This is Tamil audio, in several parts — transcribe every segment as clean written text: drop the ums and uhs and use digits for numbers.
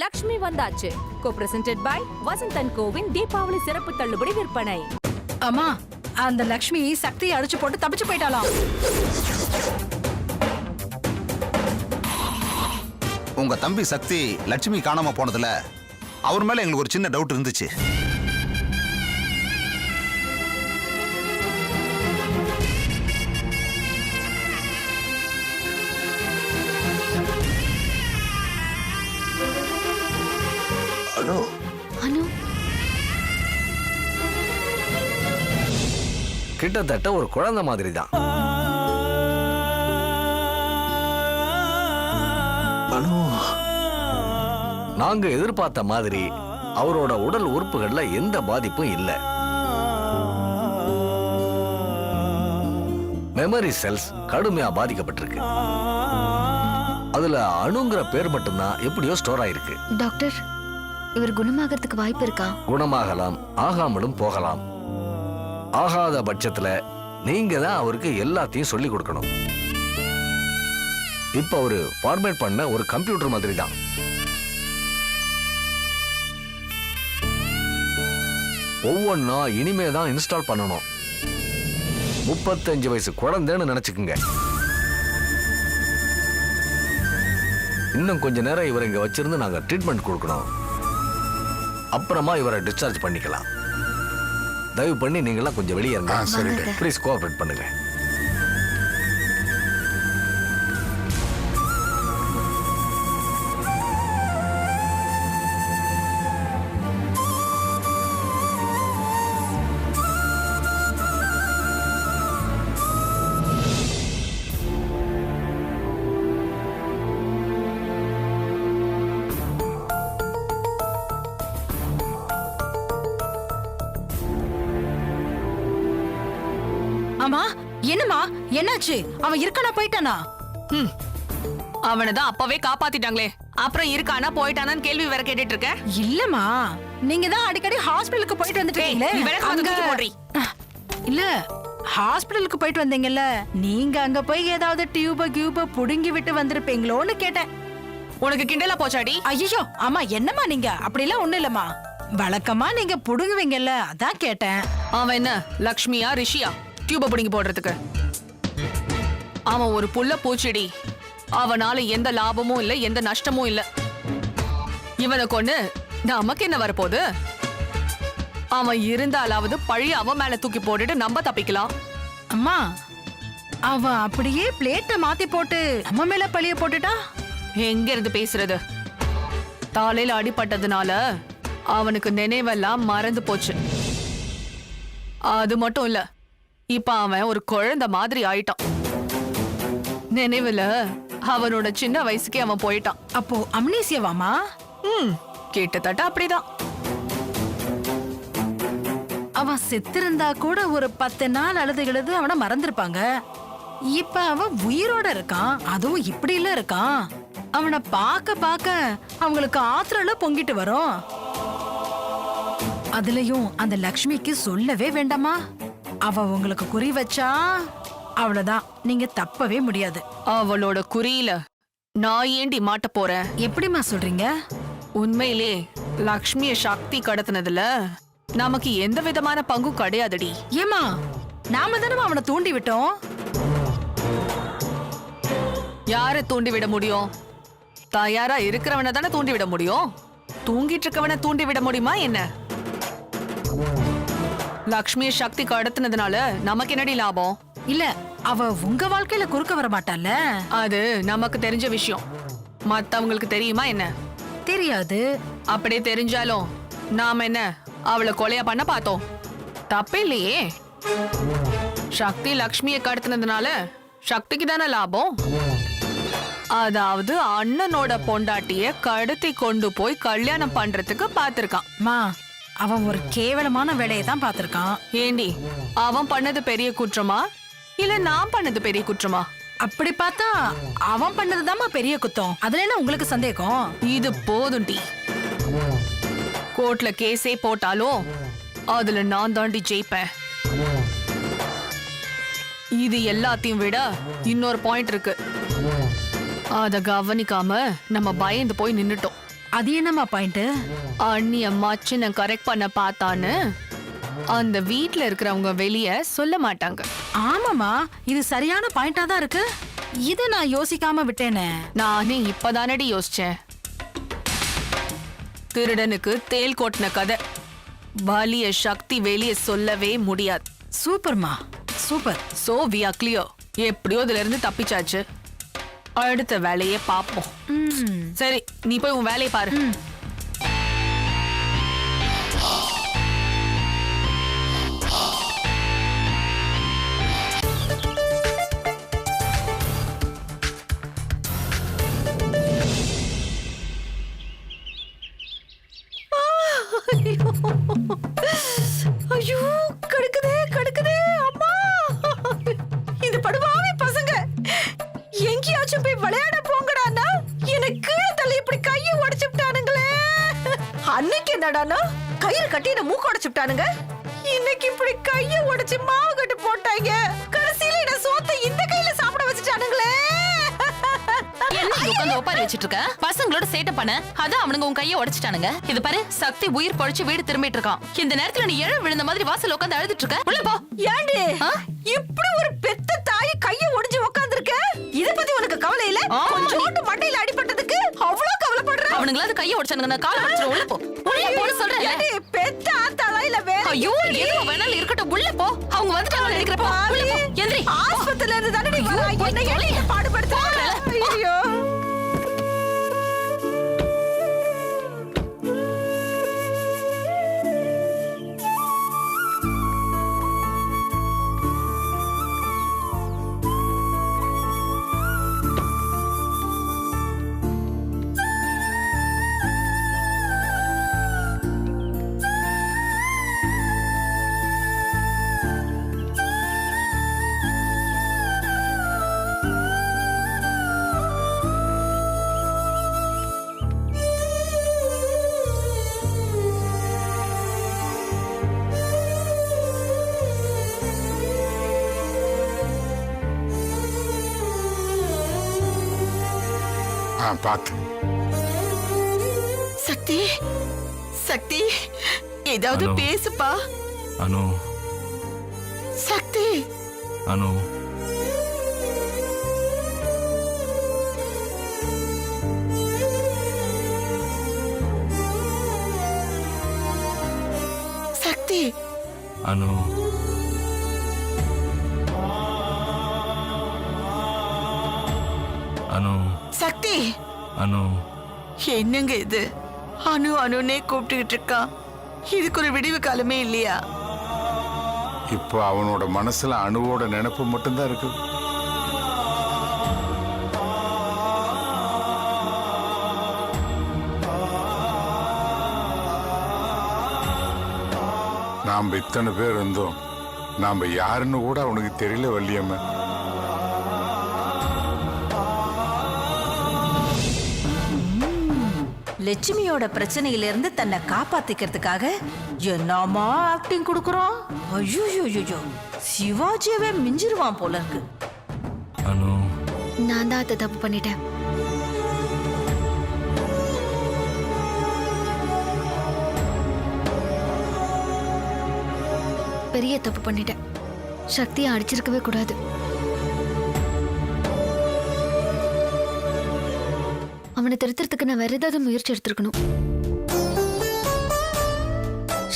லக்ஷ்மி வந்தாச்சு. co-presented by Vasanth & CoWIN Deepavali சிறப்பு தள்ளுபடி விற்பனை. அம்மா, அந்த லக்ஷ்மி சக்தியை அடிச்சு போட்டு தப்பிச்சு போயிட்டாலாம். உங்க தம்பி சக்தி லட்சுமி காணாம போனதுல அவர் மேல எங்களுக்கு ஒரு சின்ன டவுட் இருந்துச்சு. அனு அனு கிட்டத்தட்ட ஒரு குழந்தை மாதிரி தான். அனு, நாங்க எதிர்பார்த்த மாதிரி அவரோட உடல் உறுப்புகள்ல எந்த பாதிப்பும் இல்ல. மெமரி செல்ஸ் கடுமையா பாதிக்கப்பட்டிருக்கு. அதுல அணுங்கிற பேர் மட்டும்தான் எப்படியோ ஸ்டோர் ஆயிருக்கு. டாக்டர், இவர் குணமாகறதுக்கு வாய்ப்பு இருக்கா? குணமாகலாம், ஆகாமலும் போகலாம். ஆகாத பட்சத்துல நீங்க தான் அவருக்கு எல்லாத்தையும் சொல்லி கொடுக்கணும். இப்ப அவரு ஃபார்மேட் பண்ண ஒரு கம்ப்யூட்டர் மாதிரி தான். ஒவ்வொன்னா இனிமே தான் இன்ஸ்டால் பண்ணணும். 35 வயசு குழந்தைன்னு நினைச்சுக்குங்க. இன்னும் கொஞ்ச நேரம் இவரை இங்க வச்சிருந்து நாங்க ட்ரீட்மெண்ட் கொடுக்கணும். அப்புறமா இவரை டிஸ்சார்ஜ் பண்ணிக்கலாம். தயவு பண்ணி நீங்களாம் கொஞ்சம் வெளியே இருங்க. ப்ளீஸ் கோஆபரேட் பண்ணுங்க. அம்மா, என்னம்மா, என்னாச்சு? அவன் இருக்கானா போயிட்டானா? அவனதான் அப்பவே காப்பாத்திட்டாங்களே, அப்புறம் இருக்கானா போயிட்டானான்னு கேள்வி வேற கேட்டுட்டு இருக்க? இல்லம்மா, நீங்க தான் அடிக்கடி ஹாஸ்பிடலுக்கு போயிட்டு வந்துட்டீங்களே. இல்ல, ஹாஸ்பிடலுக்கு போயிட்டு வந்தீங்கல்ல, நீங்க அங்க போய் ஏதாவது டியூப புடுங்கி விட்டு வந்திருப்பீங்களோன்னு கேட்டேன். உனக்கு கிண்டலா போச்சாடி? ஐயோ அம்மா, என்னம்மா நீங்க? அப்படிலாம் ஒண்ணு இல்லம்மா, வழக்கமா நீங்க புடுங்குவீங்கல்ல, அதான் கேட்டேன். அவன் என்ன லக்ஷ்மியா ரிஷியா டியூப புடுங்கி போடுறதுக்கு? அவன் ஒரு புள்ள பூச்சிடி. அவனால எந்த லாபமும் இல்ல, எந்த நஷ்டமும் இல்ல. இவனை கொண்டு நமக்கு என்ன வரப்போகுது? அவன் இருந்தாலாவது பழைய அவன் மேல தூக்கி போட்டுட்டு நம்ம தப்பிக்கலாம். அம்மா, அவன் அப்படியே பிளேட்டை மாத்தி போட்டு நம்ம மேல பழிய போட்டுட்டா? எங்க இருந்து பேசுறது? தலையில அடிபட்டதுனால அவனுக்கு நினைவெல்லாம் மறந்து போச்சு. அது மட்டும் இல்ல, இப்ப அவன் ஒரு குழந்தை மாதிரி ஆயிட்டான். நினைவுல அவனோட சின்ன வயசுக்கே அவன் போயிட்டான். அப்போ அம்னீசியாவாமா? கிட்டத்தட்ட அப்படிதான். அவன் செத்திருந்தா கூட ஒரு 10 நாள் அழுது அவனை மறந்திருப்பாங்க. இப்ப அவன் உயிரோட இருக்கான், அதுவும் இப்படி இல்ல இருக்கான். அவனை பார்க்க அவங்களுக்கு ஆத்திரல பொங்கிட்டு வரும். அதுலயும் அந்த லக்ஷ்மிக்கு சொல்லவே வேண்டாமா? அவ உங்களுக்கு குறி வச்சா அவ்வளவுதான், நீங்க தப்பவே முடியாது. அவளோட குறியில நான் ஏண்டி மாட்ட போறேன்? எப்படிமா சொல்றீங்க? உண்மையிலே லக்ஷ்மிய சக்தி கடத்தினதுல நமக்கு எந்த விதமான பங்கும் கிடையாதுடி. ஏமா, நாம தானே அவனை தூண்டி விட்டோம். யார தூண்டி விட முடியும்? தயாரா இருக்கிறவனை தானே தூண்டி விட முடியும். தூங்கிட்டு இருக்கவனை தூண்டி விட முடியுமா என்ன? லக்ஷ்மிய சக்தி கடத்தினதுனால நமக்கு என்னடி லாபம்? இல்ல, அவ உங்க வாழ்க்கையில குறுக்க வர மாட்டால. அது நமக்கு தெரிஞ்ச விஷயம். மத்தவங்களுக்கு தெரியுமா என்ன? தெரியாது. அப்படியே தெரிஞ்சாலும் நாம என்ன அவளை கொலையா பண்ண பார்த்தோம்? தப்பு இல்லையே. சக்தி லக்ஷ்மியை கடத்தினதுனால சக்திக்கு தானே லாபம். அதாவது அண்ணனோட பொண்டாட்டிய கடத்தி கொண்டு போய் கல்யாணம் பண்றதுக்கு பாத்திருக்கான். மா, அவன் ஒரு கேவலமான வேலையை தான் பாத்திருக்கான். ஏண்டி, அவன் பண்ணது பெரிய குற்றமா இல்ல நான் பண்ணது பெரிய குற்றமா? அப்படி பார்த்தா அவன் பண்ணதுதாம்மா பெரிய குத்தம். அதுல என்ன உங்களுக்கு சந்தேகம்? இது போதும்டி. கோர்ட்ல கேஸே போட்டாலும் அதுல நான் தாண்டி ஜெயிப்பேன். இது எல்லாத்தையும் விட இன்னொரு பாயிண்ட் இருக்கு. அத கவனிக்காம நம்ம பயந்து போய் நின்னுட்டோம். அது என்னம்மா பாயிண்ட்? அண்ணிய மச்சினை கரெக்ட் பண்ண பார்த்தான்னு அந்த வீட்ல இருக்கிறவங்க வெளிய சொல்ல மாட்டாங்க. ஆமாமா, இது சரியான பாயிண்டா தான் இருக்கு. இத நான் யோசிக்காம விட்டேனே. நானே இப்பதானடி யோசிச்சேன். திருடனுக்கு தேல் கொட்டின கதை. வலிய சக்தி வெளிய சொல்லவே முடியாது. சூப்பர்மா, super. So we are clear. எப்படியோ இதுல இருந்து தப்பிச்சாச்சு. அடுத்த வேலையை பாப்போம். சரி, நீ போய் உன் வேலையை பாரு. ஐயோ, கடுக்குதே கடுக்குதே அம்மா. இந்த படுவாவே பசங்க எங்கேயாச்சும் போய் விளையாட போங்கடானா எனக்கு தலை இப்படி கையை உடைச்சுட்டானுங்களே. அன்னைக்கு என்னடானா கயிறு கட்டி என்ன மூக்க உடைச்சுட்டானுங்க. இன்னைக்கு இப்படி கையை உடைச்சு மாவு கட்டு போட்டாங்க. கடைசியில என்ன சோத்தை இந்த கையில சாப்பிட வச்சுட்டானுங்களே. என்ன உட்காந்து ஒப்பாரி வச்சிட்டு இருக்க? பசங்களோட சேட்டை பண்ண அதான் அவனுங்க உன் கையை உடைச்சிட்டானுங்க. இது பாரு, சக்தி உயிர் பொழைச்சு வீடு திரும்பிட்டு இருக்கான். இந்த நேரத்துல நீ எழ விழுந்த மாதிரி வாசல் உட்காந்து அழுதுட்டு இருக்க. உள்ள போ. ஏண்டி இப்படி ஒரு பெத்த தாய் கையை ஒடிஞ்சு உட்கார்ந்திருக்க? இத பத்தி உனக்கு கவலை இல்ல? கொஞ்சோண்டு மண்டையில அடிபட்டதுக்கு அவ்வளவு கவலைப்படுற? அவனுங்களா அது கையை உடைச்சானுங்க. நான் காலை உடைச்சிரு. உள்ள போ. உள்ள போன்னு சொல்றேன். ஏண்டி பெத்த ஆத்தாளையில வேற? ஐயோ, ஏதோ வேணாலும் இருக்கட்டும். உள்ள போ. அவங்க வந்துட்டாங்க நினைக்கிறப்போ. உள்ள போ. எந்திரி. ஆஸ்பத்திரியில இருந்து தானே நீ வர? என்ன என்ன பாடுபடுத்துற? ஐயோ. பாத்து சக்தி, சக்தி ஏதாவது பேசுப்பா. அனு, சக்தி, அனு, சக்தி, அனு, அனு, சக்தி. அனு. என்னங்க இது? அனு அனுனே கூப்பிட்டுக்கிட்டு இருக்கான். இதுக்கு ஒரு விடிவு காலமே இல்லையா? இப்போ அவனோட மனசுல அணுவோட நினைப்பு மட்டும்தான் இருக்கு. நாம இத்தனை பேர் இருந்தோம், நாம யாருன்னு கூட அவனுக்கு தெரியல வள்ளியம்மா. லட்சுமியோட பிரச்சனையில இருந்து தன்னை காப்பாத்திக்கிறதுக்காக என்னமா ஆக்டிங் கொடுக்கறோம். ஐயோ, சிவாஜியவே மிஞ்சிருவான் போல இருக்கு. அனு, நான் தான் அதை தப்பு பண்ணிட்டேன். பெரிய தப்பு பண்ணிட்டேன். சக்தியை அடிச்சிருக்கவே கூடாது. அவனை திருத்துறதுக்கு நான் வேற ஏதாவது முயற்சி எடுத்திருக்கணும்.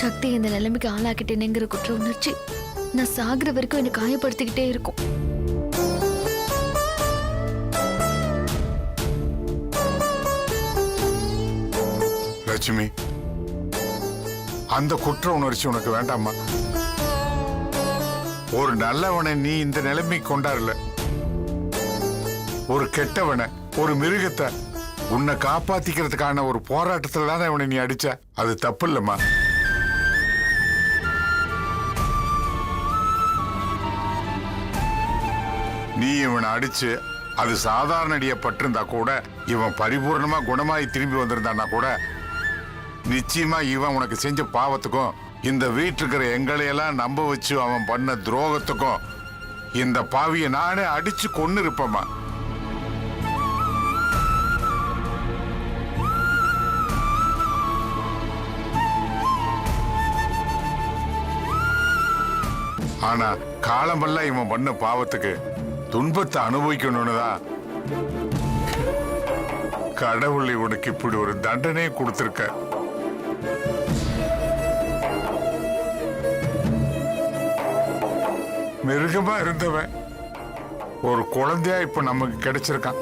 சக்தி இந்த நிலைமைக்கு ஆளாக்கிட்டேனேங்கிற குற்ற உணர்ச்சி நான் சாகுற வரைக்கும் என்னை காயப்படுத்திக்கிட்டே இருக்கும். லட்சுமி, அந்த குற்ற உணர்ச்சி உனக்கு வேண்டாமா? ஒரு நல்லவனை நீ இந்த நிலைமைக்கு கொண்டாடல. ஒரு கெட்டவனை, ஒரு மிருகத்தை உன்னை காப்பாத்திக்கிறதுக்கான ஒரு போராட்டத்துல தான் அவனை நீ அடிச்ச. அது தப்பு இல்லம்மா. நீ இவனை அடிச்சு அது சாதாரண அடிய பட்டிருந்தா கூட, இவன் பரிபூர்ணமா குணமாயி திரும்பி வந்திருந்தான்னா கூட, நிச்சயமா இவன் உனக்கு செஞ்ச பாவத்துக்கும் இந்த வீட்டில் இருக்கிற எங்களையெல்லாம் நம்ப வச்சு அவன் பண்ண துரோகத்துக்கும் இந்த பாவியை நானே அடிச்சு கொன்னு இருப்பேம்மா. ஆனா காலமெல்லாம் இவன் பண்ண பாவத்துக்கு துன்பத்தை அனுபவிக்கணும்னு தான் கடவுள் இவனுக்கு இப்படி ஒரு தண்டனையை கொடுத்திருக்க. மிருகமா இருந்தவன் ஒரு குழந்தையா இப்ப நமக்கு கிடைச்சிருக்கான்.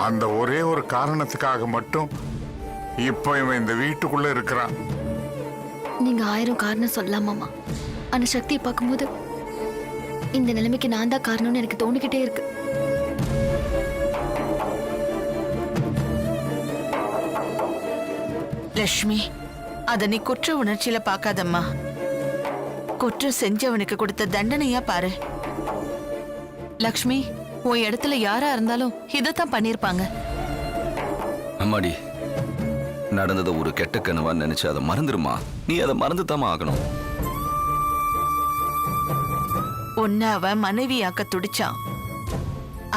அந்த ஒரே ஒரு காரணத்துக்காக மட்டும் இப்ப இவன் இந்த வீட்டுக்குள்ள இருக்கிறான். நீங்க 1000 காரணம் சொல்லலாம் மாமா. ஆனா சக்தியை பார்க்கும்போது இந்த நிலைமைக்கு நான் தான் காரணம்னு எனக்கு தோணிக்கிட்டே இருக்கு. லட்சுமி, அத நீ குற்ற உணர்ச்சியில பார்க்காதம்மா. குற்றம் செஞ்சவனுக்கு கொடுத்த தண்டனையா பாரு. லக்ஷ்மி, உன் இடத்துல யாரா இருந்தாலும் இதத்தான் பண்ணிருப்பாங்க. அம்மாடி, நடந்ததை ஒரு கெட்ட கனவா நினைச்சு அதை மறந்துருமா. நீ அதை மறந்துதாமா ஆகணும். உன்னை அவன் மனைவியாக்க துடிச்சான்.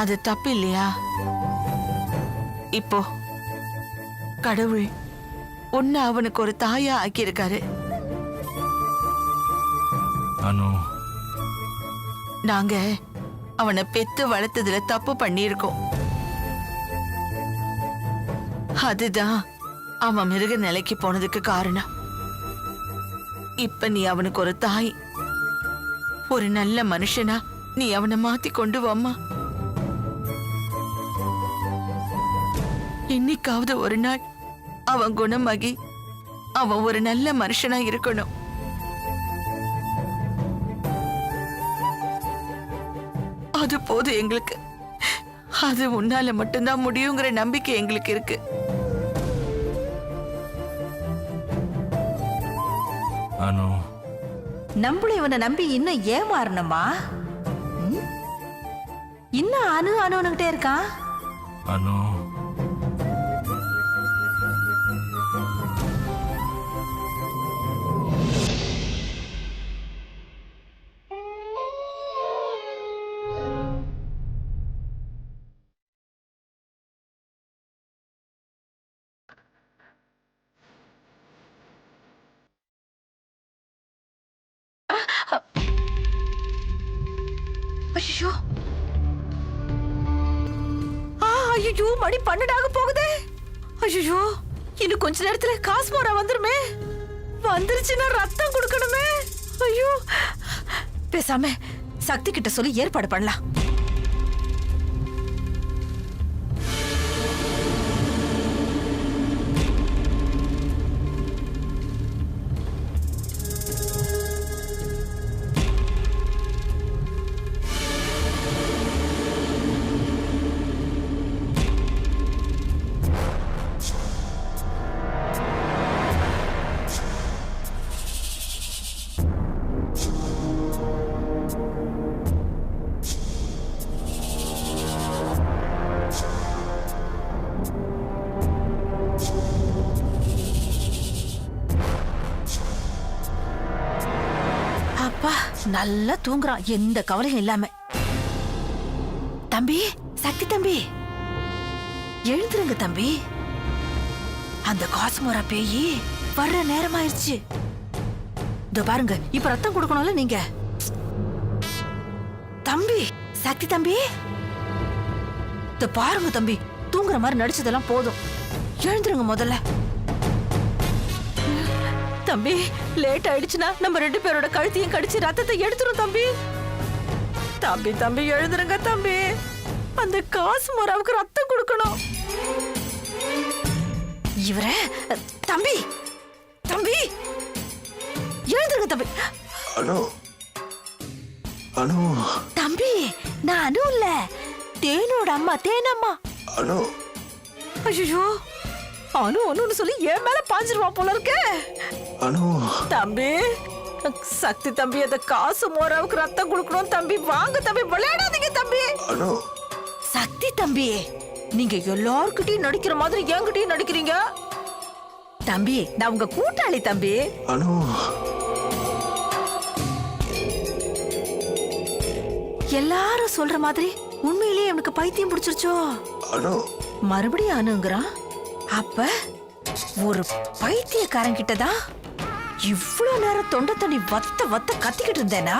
அது தப்பு இல்லையா? இப்போ கடவுள் உன்னை அவனுக்கு ஒரு தாயா ஆக்கியிருக்காரு. நாங்க அவனை பெத்து வளர்த்ததுல தப்பு பண்ணியிருக்கோம். அதுதான் அவன் மிருக நிலைக்கு போனதுக்கு காரணம். இப்ப நீ அவனுக்கு ஒரு தாய், ஒரு நல்ல மனுஷனா நீ அவனை மாத்தி கொண்டு வாம்மா. என்னைக்காவது ஒரு நாள் அவன் குணமாகி அவன் ஒரு நல்ல மனுஷனா இருக்கணும். அது போதும் எங்களுக்கு. அது உன்னால மட்டும்தான் முடியுங்கிற நம்பிக்கை எங்களுக்கு இருக்கு. நம்மளும் இவனை நம்பி இன்னும் ஏமாறணுமா? இன்னும் அணுகிட்டே இருக்கான். ஐயோ, ஐயோ, மணி 12 போகுதே. ஐயோ, இன்னும் கொஞ்ச நேரத்துல காஸ்மோரா வந்துருமே. வந்துருச்சுன்னா ரத்தம் கொடுக்கணுமே. ஐயோ, பேசாம சக்தி கிட்ட சொல்லி ஏற்பாடு பண்ணலாம். நல்லா தூங்குறான், எந்த கவலையும் இல்லாம. தம்பி, சக்தி தம்பி, எழுந்துருங்க தம்பி. அந்த காஸ்மோரா பேயி வர்ற நேரமாயிருச்சு. இதோ பாருங்க, இப்ப ரத்தம் கொடுக்கணும்ல நீங்க. தம்பி, சக்தி தம்பி, இதோ பாருங்க தம்பி, தூங்குற மாதிரி நடிச்சதெல்லாம் போதும். எழுந்துருங்க முதல்ல. தம்பி, லேட் ஆயிடுச்சுன்னா நம்ம 2 பேரோட கழுத்தையும் கடிச்சு ரத்தத்தை எடுத்துரும் தம்பி. தம்பி தம்பி எழுந்துருங்க தம்பி. அந்த காஸ்மோராவுக்கு ரத்தம் கொடுக்கணும். இவர தம்பி, தம்பி எழுந்துருங்க தம்பி. தம்பி, நான் அனு இல்ல, தேனோட அம்மா, தேனம்மா. ஐயோ, அனு ஒன்னு சொல்லி என் மேல பாஞ்சிருவா போல இருக்கு. தம்பி, சக்தி தம்பி, அந்த காஸ்மோராவுக்கு ரத்தம் கொடுக்கணும் தம்பி. வாங்க தம்பி, விளையாடாதீங்க தம்பி. சக்தி தம்பி, நீங்க எல்லார்கிட்டயும் நடிக்கிற மாதிரி என்கிட்டயும் நடிக்கிறீங்க. தம்பி, நான் உங்க கூட்டாளி தம்பி. எல்லாரும் சொல்ற மாதிரி உண்மையிலேயே அவனுக்கு பைத்தியம் பிடிச்சிருச்சோ? மறுபடியும் அனுங்கிறான். அப்ப ஒரு பைத்தியக்காரன் கிட்டதான் இவ்வளவு நேரம் தொண்டை தண்ணி வத்த வத்த கத்திக்கிட்டு இருந்தேனா?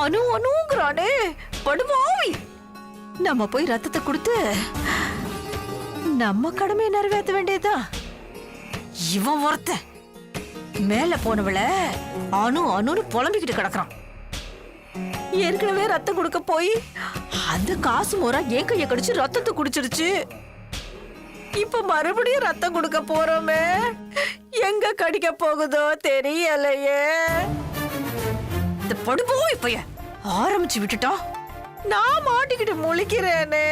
அணுங்கிறானே படுவாவி. நம்ம போய் ரத்தத்தை கொடுத்து நம்ம கடமையை நிறைவேற்ற வேண்டியதா. இவன் ஒருத்தன் மேல போனவள அணுன்னு புலம்பிக்கிட்டு கிடக்குறான். ஏற்கனவே ரத்தம் கொடுக்க போய் அந்த காசு மோரா என் கைய கடிச்சு ரத்தத்தை குடிச்சிருச்சு. இப்ப மறுபடியும் ரத்தம் கொடுக்க போறோமே, எங்க கடிக்க போகுதோ தெரியலையே. இந்த படுபோய் இப்ப ஆரம்பிச்சு விட்டுட்டோம், நான் மாட்டிக்கிட்டு முழிக்கிறேனே.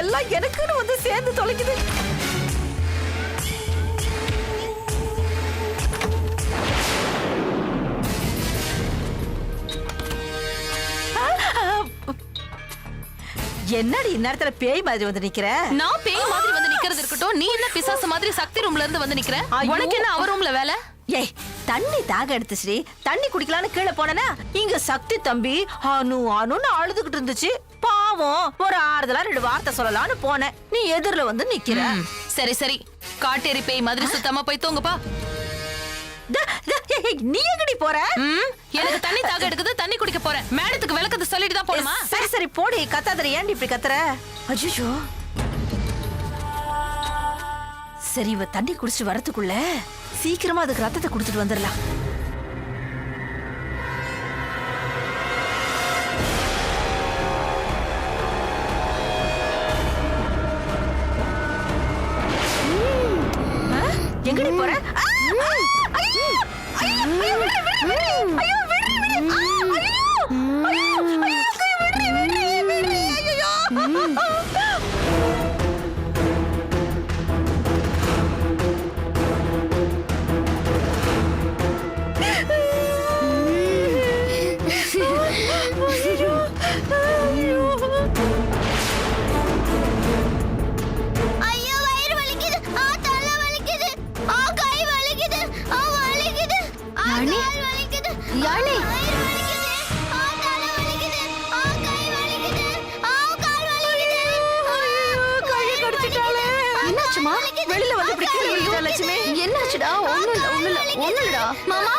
எல்லாம் எனக்குன்னு வந்து சேர்ந்து தொலைக்குது. என்னடி இந்நேரத்துல பேய் மாதிரி வந்து நிக்கிற? நான் பேய் மாதிரி வந்து நிக்கிறது இருக்கட்டும், நீ என்ன பிசாசு மாதிரி சக்தி ரூம்ல இருந்து வந்து நிக்கிற? உனக்கு என்ன அவர் ரூம்ல வேலை? ஏய், தண்ணி தாக எடுத்து ஸ்ரீ, தண்ணி குடிக்கலான்னு கீழே போனேனா இங்க சக்தி தம்பி அணுன்னு அழுதுகிட்டு இருந்துச்சு. பாவம், ஒரு ஆறுதலா 2 வார்த்தை சொல்லலாம்னு போனேன். நீ எதிரில வந்து நிக்கிற. சரி சரி, காட்டேரி பேய் மாதிரி சுத்தமா போய் தூங்குப்பா. நீ எங்கடி போற? எனக்கு தண்ணி தாக எடுக்குது, தண்ணி குடிக்க போறேன். மேடத்துக்கு விளக்கத்தை சொல்லிட்டு தான் போணுமா? சரி சரி போடி, கத்தாதற. ஏன்டி இப்படி கத்துற? அஜ்ஜோ, சரி இவ தண்ணி குடிச்சிட்டு வரதுக்குள்ள சீக்கிரமா அதுக்கு ரத்தத்தை குடுத்துட்டு வந்துடலாம். எங்கடி போற? வெளியில வந்து இப்படி கீழே விழுந்துட்டா லட்சுமி. என்னாச்சுடா? ஒண்ணும் இல்லடா. மாமா